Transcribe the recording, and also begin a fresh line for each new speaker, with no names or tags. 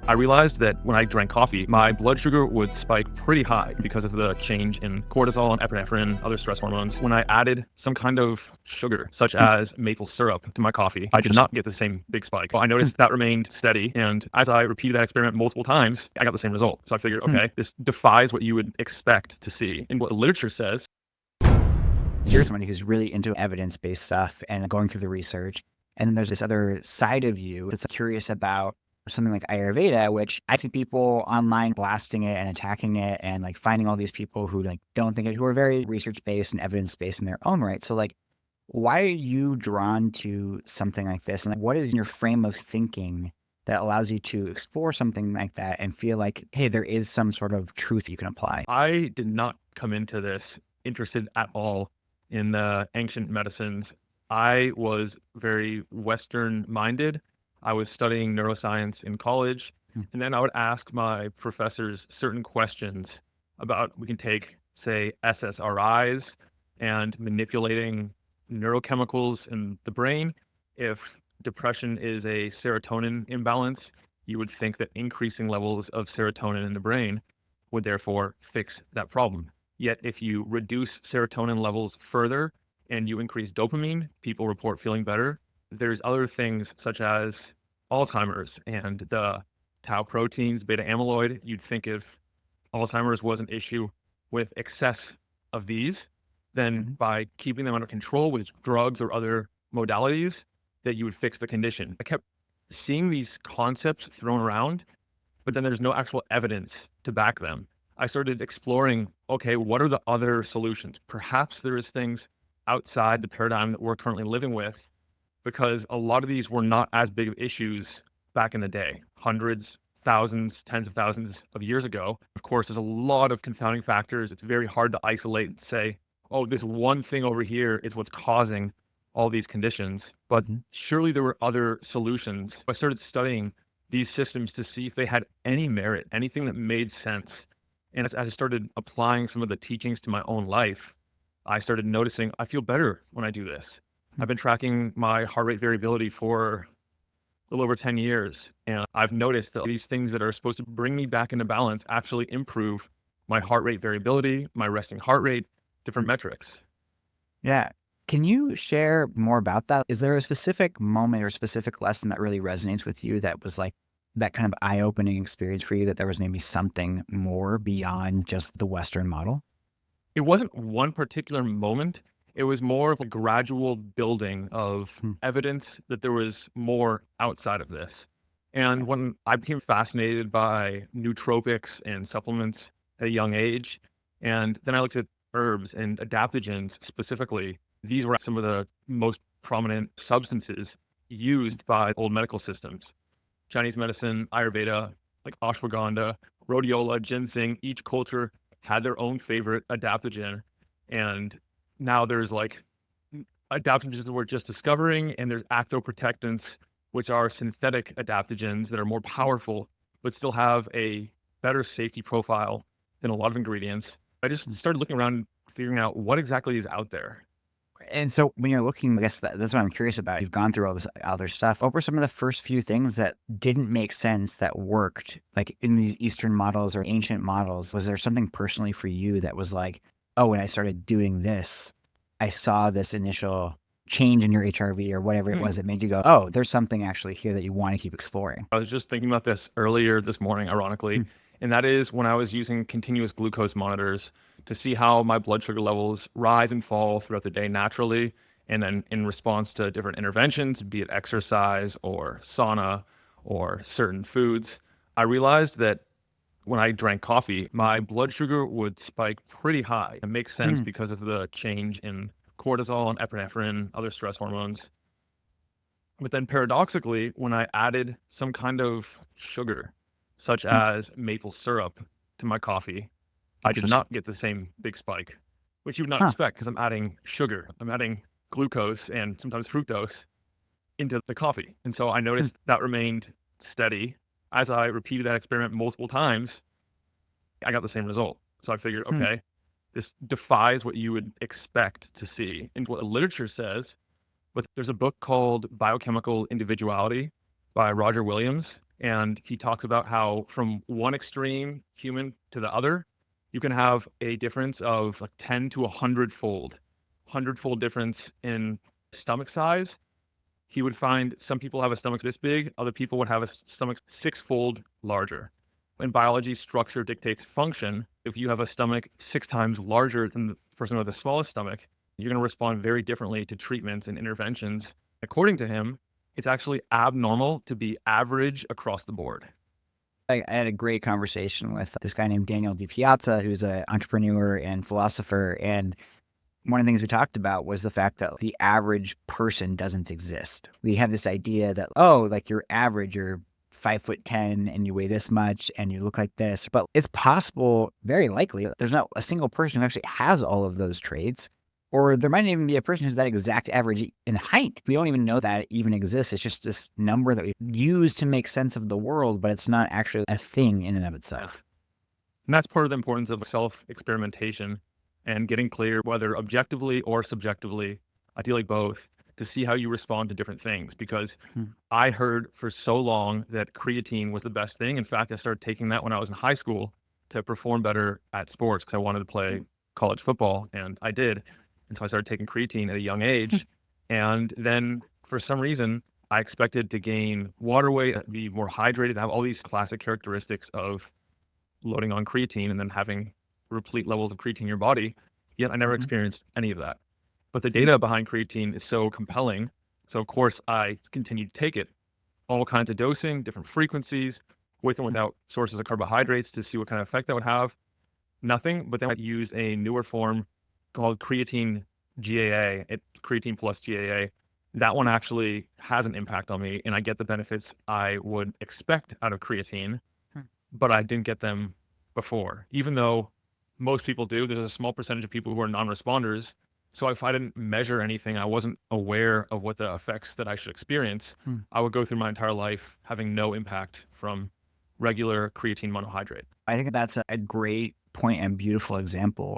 I realized that when I drank coffee, my blood sugar would spike pretty high because of the change in cortisol and epinephrine, other stress hormones. When I added some kind of sugar, such as maple syrup, to my coffee, I did not get the same big spike. Well, I noticed that remained steady, and as I repeated that experiment multiple times, I got the same result. So I figured, okay, this defies what you would expect to see. And what the literature says.
You're someone who's really into evidence-based stuff and going through the research. And then there's this other side of you that's curious about something like Ayurveda, which I see people online blasting it and attacking it and like finding all these people who like don't think it, who are very research-based and evidence-based in their own right. So like, why are you drawn to something like this? And like, what is your frame of thinking that allows you to explore something like that and feel like, hey, there is some sort of truth you can apply?
I did not come into this interested at all in the ancient medicines. I was very Western minded. I was studying neuroscience in college, and then I would ask my professors certain questions about, we can take, say, SSRIs and manipulating neurochemicals in the brain. If depression is a serotonin imbalance, you would think that increasing levels of serotonin in the brain would therefore fix that problem. Yet if you reduce serotonin levels further and you increase dopamine, people report feeling better. There's other things such as Alzheimer's and the tau proteins, beta amyloid. You'd think if Alzheimer's was an issue with excess of these, then by keeping them under control with drugs or other modalities, that you would fix the condition. I kept seeing these concepts thrown around, but then there's no actual evidence to back them. I started exploring, okay, what are the other solutions? Perhaps there is things outside the paradigm that we're currently living with, because a lot of these were not as big of issues back in the day, hundreds, thousands, tens of thousands of years ago. Of course, there's a lot of confounding factors. It's very hard to isolate and say, oh, this one thing over here is what's causing all these conditions. But surely there were other solutions. I started studying these systems to see if they had any merit, anything that made sense. And as I started applying some of the teachings to my own life, I started noticing I feel better when I do this. I've been tracking my heart rate variability for a little over 10 years. And I've noticed that these things that are supposed to bring me back into balance actually improve my heart rate variability, my resting heart rate, different metrics.
Yeah. Can you share more about that? Is there a specific moment or specific lesson that really resonates with you that was like that kind of eye-opening experience for you, that there was maybe something more beyond just the Western model?
It wasn't one particular moment. It was more of a gradual building of evidence that there was more outside of this. And when I became fascinated by nootropics and supplements at a young age, and then I looked at herbs and adaptogens specifically, these were some of the most prominent substances used by old medical systems. Chinese medicine, Ayurveda, like ashwagandha, rhodiola, ginseng, each culture had their own favorite adaptogen. And now there's like adaptogens that we're just discovering, and there's actoprotectants, which are synthetic adaptogens that are more powerful, but still have a better safety profile than a lot of ingredients. I just started looking around, figuring out what exactly is out there.
And so when you're looking, I guess that's what I'm curious about. You've gone through all this other stuff. What were some of the first few things that didn't make sense that worked, like in these Eastern models or ancient models? Was there something personally for you that was like, oh, when I started doing this, I saw this initial change in your HRV or whatever it was that made you go, oh, there's something actually here that you want to keep exploring?
I was just thinking about this earlier this morning, ironically, and that is when I was using continuous glucose monitors to see how my blood sugar levels rise and fall throughout the day naturally. And then in response to different interventions, be it exercise or sauna or certain foods, I realized that when I drank coffee, my blood sugar would spike pretty high. It makes sense because of the change in cortisol and epinephrine, other stress hormones. But then paradoxically, when I added some kind of sugar, such as maple syrup, to my coffee, I did not get the same big spike, which you would not expect because I'm adding sugar. I'm adding glucose and sometimes fructose into the coffee. And so I noticed that remained steady. As I repeated that experiment multiple times, I got the same result. So I figured, okay, this defies what you would expect to see and what the literature says. But there's a book called Biochemical Individuality by Roger Williams. And he talks about how from one extreme human to the other, you can have a difference of like 10 to 100-fold difference in stomach size. He would find some people have a stomach this big, other people would have a stomach 6-fold larger. In biology, structure dictates function. If you have a stomach 6 times larger than the person with the smallest stomach, you're going to respond very differently to treatments and interventions. According to him, it's actually abnormal to be average across the board.
I had a great conversation with this guy named Daniel DiPiazza, who's an entrepreneur and philosopher. And one of the things we talked about was the fact that the average person doesn't exist. We have this idea that, oh, like you're average, you're 5'10" and you weigh this much and you look like this. But it's possible, very likely, there's not a single person who actually has all of those traits. Or there might even be a person who's that exact average in height. We don't even know that it even exists. It's just this number that we use to make sense of the world, but it's not actually a thing in and of itself.
And that's part of the importance of self-experimentation and getting clear, whether objectively or subjectively, ideally both, to see how you respond to different things. Because I heard for so long that creatine was the best thing. In fact, I started taking that when I was in high school to perform better at sports because I wanted to play college football, and I did. And so I started taking creatine at a young age. And then for some reason, I expected to gain water weight, be more hydrated, have all these classic characteristics of loading on creatine and then having replete levels of creatine in your body. Yet I never experienced any of that. But the data behind creatine is so compelling. So of course I continued to take it, all kinds of dosing, different frequencies, with and without sources of carbohydrates to see what kind of effect that would have. Nothing, but then I used a newer form called creatine GAA. It's creatine plus GAA. That one actually has an impact on me, and I get the benefits I would expect out of creatine, but I didn't get them before. Even though most people do, there's a small percentage of people who are non-responders. So if I didn't measure anything, I wasn't aware of what the effects that I should experience. I would go through my entire life having no impact from regular creatine monohydrate.
I think that's a great point and beautiful example